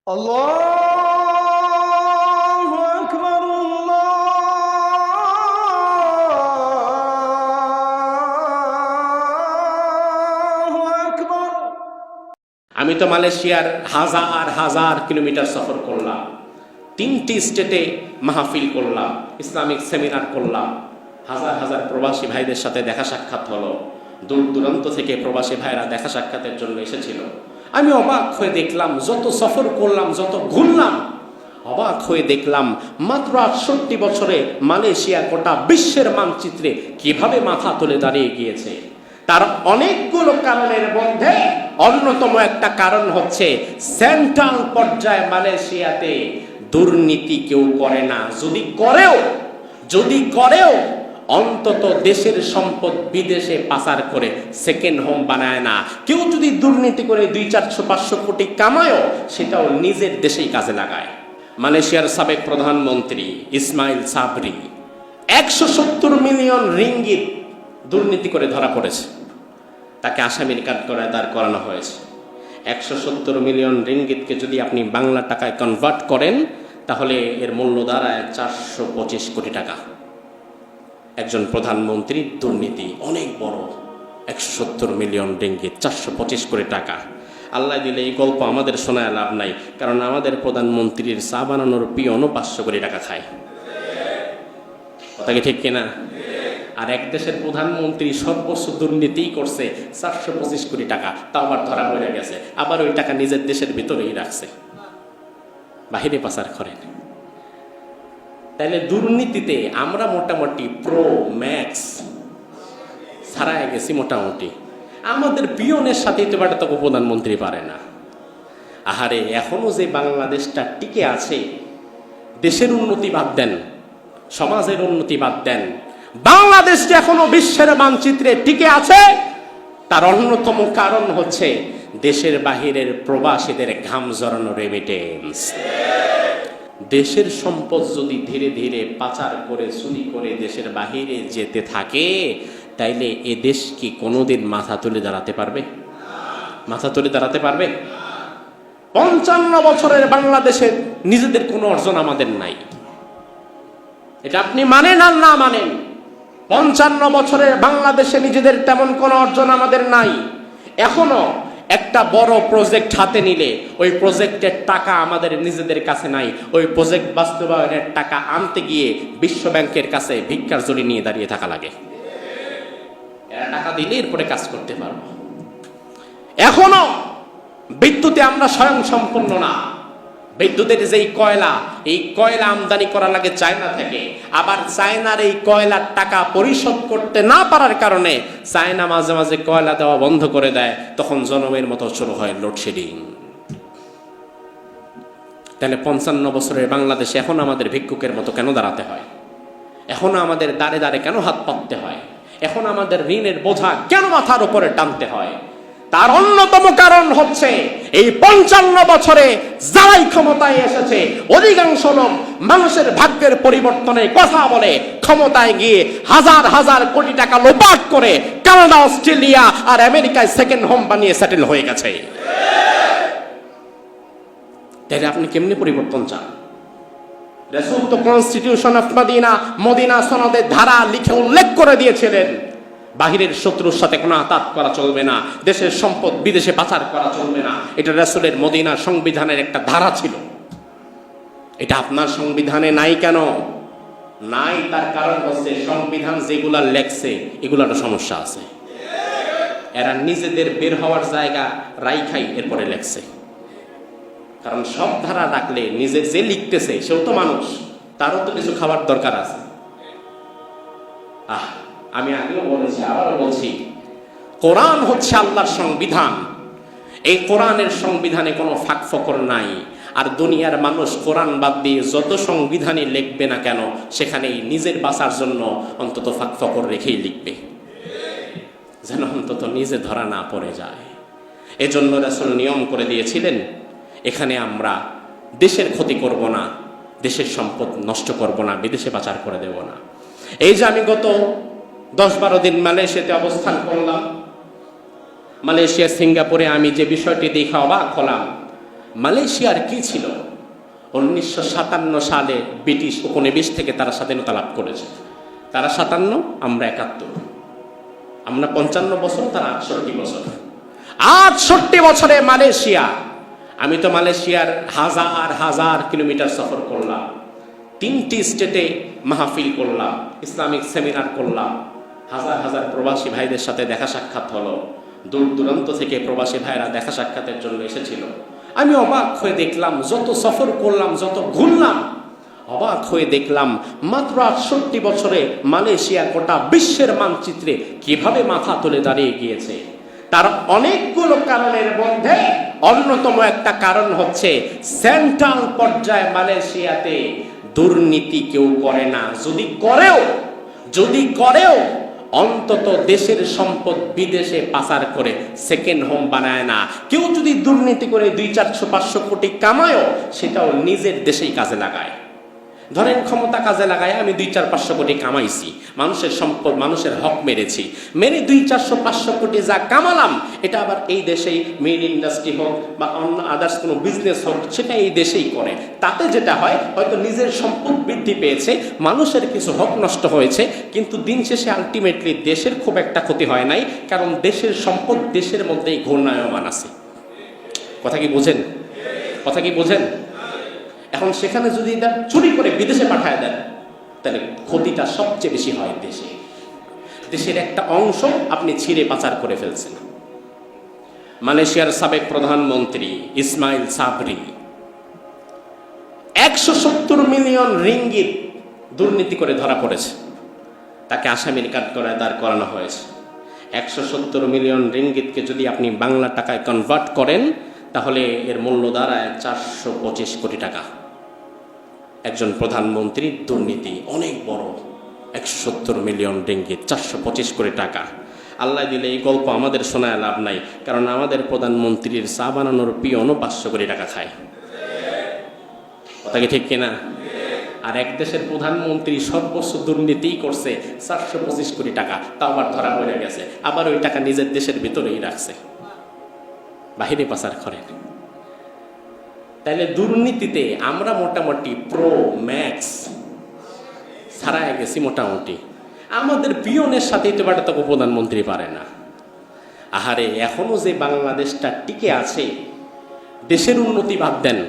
আল্লাহু আকবার, আল্লাহু আকবার। আমি তো মালয়েশিয়ার হাজার হাজার কিলোমিটার সফর করলাম, 3টি স্টেটে মাহফিল করলাম, ইসলামিক সেমিনার করলাম, হাজার হাজার প্রবাসী ভাইদের সাথে দেখা সাক্ষাৎ হলো। দূর দূরান্ত থেকে প্রবাসী ভাইরা দেখা সাক্ষাতের জন্য এসেছিল। আমি অবাক হয়ে দেখলাম, যত সফর করলাম, যত ঘুরলাম, অবাক হয়ে দেখলাম মাত্র 68 বছরে মালয়েশিয়া গোটা বিশ্বের মানচিত্রে কিভাবে মাথা তুলে দাঁড়িয়ে গিয়েছে। তার অনেকগুলো কারণের মধ্যে অন্যতম একটা কারণ হচ্ছে সেন্ট্রাল পর্যায়ে মালয়েশিয়াতে দুর্নীতি কেউ করে না। যদি করেও অন্তত দেশের সম্পদ বিদেশে পাচার করে সেকেন্ড হোম বানায় না। কেউ যদি দুর্নীতি করে 200-400-500 কোটি কামায়ও সেটাও নিজের দেশেই কাজে লাগায়। মালয়েশিয়ার সাবেক প্রধানমন্ত্রী ইসমাইল সাবরি 170 মিলিয়ন রিঙ্গিত দুর্নীতি করে ধরা পড়েছে। তাকে আসামির কাঠগড়ায় দাঁড় করানো হয়েছে। 170 মিলিয়ন রিঙ্গিতকে যদি আপনি বাংলা টাকায় কনভার্ট করেন তাহলে এর মূল্য দাঁড়ায় 425 কোটি টাকা। একজন প্রধানমন্ত্রীর দুর্নীতি অনেক বড়, 170 মিলিয়ন রিঙ্গিত, 425 কোটি টাকা। আল্লাহ দিলে এই গল্প আমাদের শোনায় লাভ নাই, কারণ আমাদের প্রধানমন্ত্রীর চা বানানোর পিয়নও 500 কোটি টাকা খায়। কথা কি ঠিক কিনা? আর এক দেশের প্রধানমন্ত্রী সর্বোচ্চ দুর্নীতি করছে 425 কোটি টাকা, তাও আবার ধরা পড়ে গেছে। আবার ওই টাকা নিজের দেশের ভিতরেই রাখছে, বাহিরে পাচার করেন। তাইলে দুর্নীতিতে আমরা মোটামুটি প্রো ম্যাক্স ছাড়াই গেছি মোটামুটি। আমাদের পিয়নের সাথে তো প্রধানমন্ত্রী পারে না। আহারে, এখনো যে বাংলাদেশটা টিকে আছে, দেশের উন্নতি বাদ দেন, সমাজের উন্নতি বাদ দেন, বাংলাদেশ যে এখনো বিশ্বের মানচিত্রে টিকে আছে তার অন্যতম কারণ হচ্ছে দেশের বাহিরের প্রবাসীদের ঘাম ঝরানো রেমিটেন্স। দেশের সম্পদ যদি ধীরে ধীরে পাচার করে চুরি করে দেশের বাহিরে যেতে থাকে, তাইলে এ দেশ কি কোনোদিন মাথা তুলে দাঁড়াতে পারবে? মাথা তুলে দাঁড়াতে পারবে? 55 বছরের বাংলাদেশের নিজেদের কোনো অর্জন আমাদের নাই। এটা আপনি মানেন আর না মানেন, 55 বছরের বাংলাদেশে নিজেদের তেমন কোনো অর্জন আমাদের নাই। এখনো একটা বড় প্রজেক্ট হাতে নিলে ওই প্রজেক্টের টাকা আমাদের নিজেদের কাছে নাই। ওই প্রজেক্ট বাস্তবায়নের টাকা আনতে গিয়ে বিশ্ব ব্যাংকের কাছে ভিক্ষার জলি নিয়ে দাঁড়িয়ে থাকা লাগে। এরা টাকা দিলে এরপরে কাজ করতে পারবো। এখনো বিদ্যুতে আমরা স্বয়ং সম্পূর্ণ না। বিদ্যুতের যেই কয়লা, এই কয়লা আমদানি করা লাগে চায়না থেকে। আবার চায়নার এই কয়লার টাকা পরিশোধ করতে না পারার কারণে চায়না মাঝে মাঝে কয়লা দেওয়া বন্ধ করে দেয়। তখন জনমের মতো শুরু হয় লোডশেডিং। তাহলে 55 বছরের বাংলাদেশে এখন আমাদের ভিক্ষুকের মতো কেন দাঁড়াতে হয়? এখন আমাদের দাঁড়ে দাঁড়ে কেন হাত পাততে হয়? এখন আমাদের ঋণের বোঝা কেন মাথার উপরে টানতে হয়? তার অন্যতম কারণ হচ্ছে এই 55 বছরে যারাই ক্ষমতায় এসেছে, অধিকাংশ লোক মানুষের ভাগ্যের পরিবর্তনে কথা বলে ক্ষমতায় গিয়ে হাজার হাজার কোটি টাকা লোপাট করে কানাডা, অস্ট্রেলিয়া আর আমেরিকায় সেকেন্ড হোম বানিয়ে সেটেল হয়ে গেছে। তাহলে আপনি কেমনি পরিবর্তন চান? রাসূল তো কনস্টিটিউশন অফ মদিনা সনদের ধারা লিখে উল্লেখ করে দিয়েছিলেন, বাহিরের শত্রুর সাথে কোনো আতাত করা চলবে না, দেশের সম্পদ বিদেশে পাচার করা চলবে না। এটা রাসূলের মদিনা সংবিধানের একটা ধারা ছিল। এটা আপনার সংবিধানে নাই কেন? নাই, তার কারণ হচ্ছে সংবিধান যেগুলা লেখছে এগুলার সমস্যা আছে। এরা নিজেদের বের হওয়ার জায়গা রাইখাই এরপরে লেখছে। কারণ সব ধারা রাখলে নিজে যে লিখতেছে সেও তো মানুষ, তারও তো কিছু খাবার দরকার আছে। আমি আগেও বলেছি, আবারও বলছি, কোরআন হচ্ছে আল্লাহর সংবিধান। এই কোরআনের সংবিধানে কোনো ফাঁক ফোকর নাই। আর দুনিয়ার মানুষ কোরআন বাদ দিয়ে যত সংবিধানই লিখবে না কেন, সেখানেই নিজের বাঁচার জন্য অন্তত ফাঁক ফোকর রেখেই লিখবে, যেন অন্তত নিজে ধরা না পড়ে যায়। এজন্য রাসূল নিয়ম করে দিয়েছিলেন, এখানে আমরা দেশের ক্ষতি করব না, দেশের সম্পদ নষ্ট করব না, বিদেশে পাচার করে দেব না। এই যে আমি গত 10-12 দিন মালয়েশিয়াতে অবস্থান করলাম, মালয়েশিয়া সিঙ্গাপুরে আমি যে বিষয়টি দেখে অবাক হলাম, মালয়েশিয়ার কি ছিল? 1957 সালে ব্রিটিশ উপনিবেশ থেকে তারা স্বাধীনতা লাভ করেছে। তারা 57, আমরা 71, আমরা 55 বছর, তারা 68 বছর। 68 বছরে মালয়েশিয়া। আমি তো মালয়েশিয়ার হাজার হাজার কিলোমিটার সফর করলাম, 3টি স্টেটে মাহফিল করলাম, ইসলামিক সেমিনার করলাম, হাজার হাজার প্রবাসী ভাইদের সাথে দেখা সাক্ষাৎ হলো, দূর দূরান্ত থেকে প্রবাসী ভাইরা দেখা সাক্ষাতের জন্য এসেছিল। আমি অবাক হয়ে দেখলাম, যত সফর করলাম, যত ঘুরলাম, অবাক হয়ে দেখলাম মাত্র 68 বছরে মালয়েশিয়া গোটা বিশ্বের মানচিত্রে কিভাবে মাথা তুলে দাঁড়িয়ে গিয়েছে। তার অনেকগুলো কারণের মধ্যে অন্যতম একটা কারণ হচ্ছে সেন্ট্রাল পর্যায়ে মালয়েশিয়াতে দুর্নীতি কেউ করে না। যদি করেও অন্তত দেশের সম্পদ বিদেশে পাচার করে সেকেন্ড হোম বানায় না। কেউ যদি দুর্নীতি করে 200-400-500 কোটি কামায়ও, সেটাও নিজের দেশেই কাজে লাগায়। ধরেন ক্ষমতা কাজে লাগায় আমি 200-500 কোটি কামাইছি, মানুষের সম্পদ, মানুষের হক মেরে 200-400-500 কোটি যা কামালাম, এটা আবার এই দেশেই মেইন ইন্ডাস্ট্রি হোক বা অন্য আদার্স কোনো বিজনেস হোক, সেটা এই দেশেই করে। তাতে যেটা হয়, হয়তো নিজের সম্পদ বৃদ্ধি পেয়েছে, মানুষের কিছু হক নষ্ট হয়েছে, কিন্তু দিন শেষে আলটিমেটলি দেশের খুব একটা ক্ষতি হয় নাই, কারণ দেশের সম্পদ দেশের মধ্যেই ঘূর্ণায়মান আছে। কথা কি বোঝেন? এখন সেখানে যদি এটা চুরি করে বিদেশে পাঠায় দেন, তাহলে ক্ষতিটা সবচেয়ে বেশি হয় দেশের একটা অংশ আপনি ছিঁড়ে পাচার করে ফেলছেন। মালয়েশিয়ার সাবেক প্রধানমন্ত্রী ইসমাইল সাবরি 170 মিলিয়ন রিঙ্গিত দুর্নীতি করে ধরা পড়েছে, তাকে আসামির কাঠগড়ায় দাঁড় করানো হয়েছে। 170 মিলিয়ন রিঙ্গিতকে যদি আপনি বাংলা টাকায় কনভার্ট করেন, তাহলে এর মূল্য দাঁড়ায় 425 কোটি টাকা। একজন প্রধানমন্ত্রীর দুর্নীতি অনেক বড়, 170 মিলিয়ন রিঙ্গিত, 425 কোটি টাকা। আল্লাহ দিলে এই গল্প আমাদের শোনায় লাভ নাই, কারণ আমাদের প্রধানমন্ত্রীর চা বানানোর পিয়নও 500 কোটি টাকা খায়। কথা কি ঠিক কিনা? আর এক দেশের প্রধানমন্ত্রী সর্বোচ্চ দুর্নীতি করছে 425 কোটি টাকা, তাও আবার ধরা পড়ে গেছে। আবার ওই টাকা নিজের দেশের ভিতরেই রাখছে, বাহিরে পাচার করেন। তাইলে দুর্নীতিতে আমরা মোটামুটি প্রো ম্যাক্স ছাড়াই গেছি মোটামুটি। আমাদের পিয়নের সাথেই তো বাটা তবু প্রধানমন্ত্রী পারে না। আহারে, এখনো যে বাংলাদেশটা টিকে আছে, দেশের উন্নতি বাদ দেন,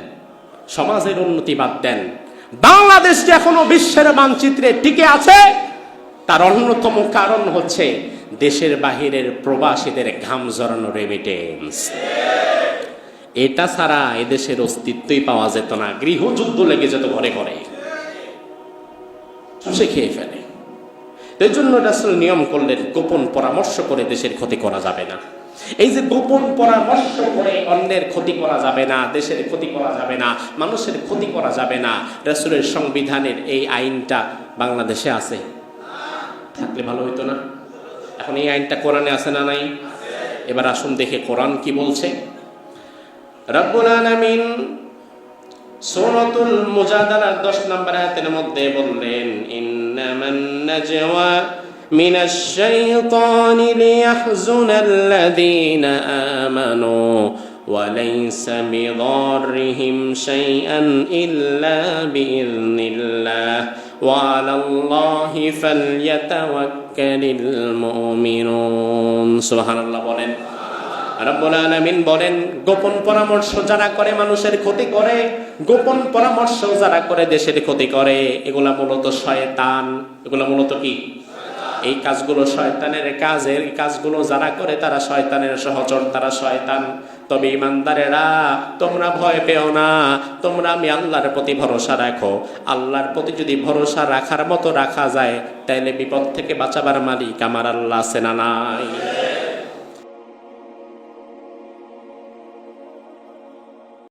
সমাজের উন্নতি বাদ দেন, বাংলাদেশ যে এখনো বিশ্বের মানচিত্রে টিকে আছে, তার অন্যতম কারণ হচ্ছে দেশের বাহিরের প্রবাসীদের ঘাম ঝরানো রেমিটেন্স। এটা ছাড়া এদেশের অস্তিত্বই পাওয়া যেত না। গৃহযুদ্ধ লেগে যেত ঘরে ঘরে, চুষে খেয়ে ফেলে। এই জন্য রাসূল নিয়ম করলেন, গোপন পরামর্শ করে দেশের ক্ষতি করা যাবে না। এই যে গোপন পরামর্শ করে অন্যের ক্ষতি করা যাবে না, দেশের ক্ষতি করা যাবে না, মানুষের ক্ষতি করা যাবে না, রাসূলের সংবিধানের এই আইনটা বাংলাদেশে আছে? থাকলে ভালো হইতো না? এখন এই আইনটা কোরআনে আছে না নাই? এবার আসুন দেখে কোরআন কি বলছে। রব্বুল আলামিন সূরাতুল মুজাদালার 10 নম্বর আয়াতের মধ্যে বললেন, ইন্নামান নাজওয়া মিনাশ শাইতানি লিয়াহযুনাল্লাযীনা আমানু ওয়া লাইসা বিদাররিহিম শাইআন ইল্লা বিইذنিল্লাহ ওয়া আলাল্লাহি ফালইয়াতাওয়াক্কালিল মুমিনুন। সুবহানাল্লাহ বলেন। রব্বুল আলামিন বলেন, গোপন পরামর্শ যারা করে মানুষের ক্ষতি করে, গোপন পরামর্শ যারা করে দেশের ক্ষতি করে, এগুলা মূলত শয়তান। এগুলা মূলত কি? এই কাজগুলো শয়তানের কাজ। এই কাজগুলো যারা করে তারা শয়তানের সহচর, তারা শয়তান। তবে ইমানদারেরা, তোমরা ভয় পেও না, তোমরা আমি আল্লাহর প্রতি ভরসা রাখো। আল্লাহর প্রতি যদি ভরসা রাখার মতো রাখা যায়, তাইলে বিপদ থেকে বাঁচাবার মালিক আমার আল্লাহ আছে না নাই?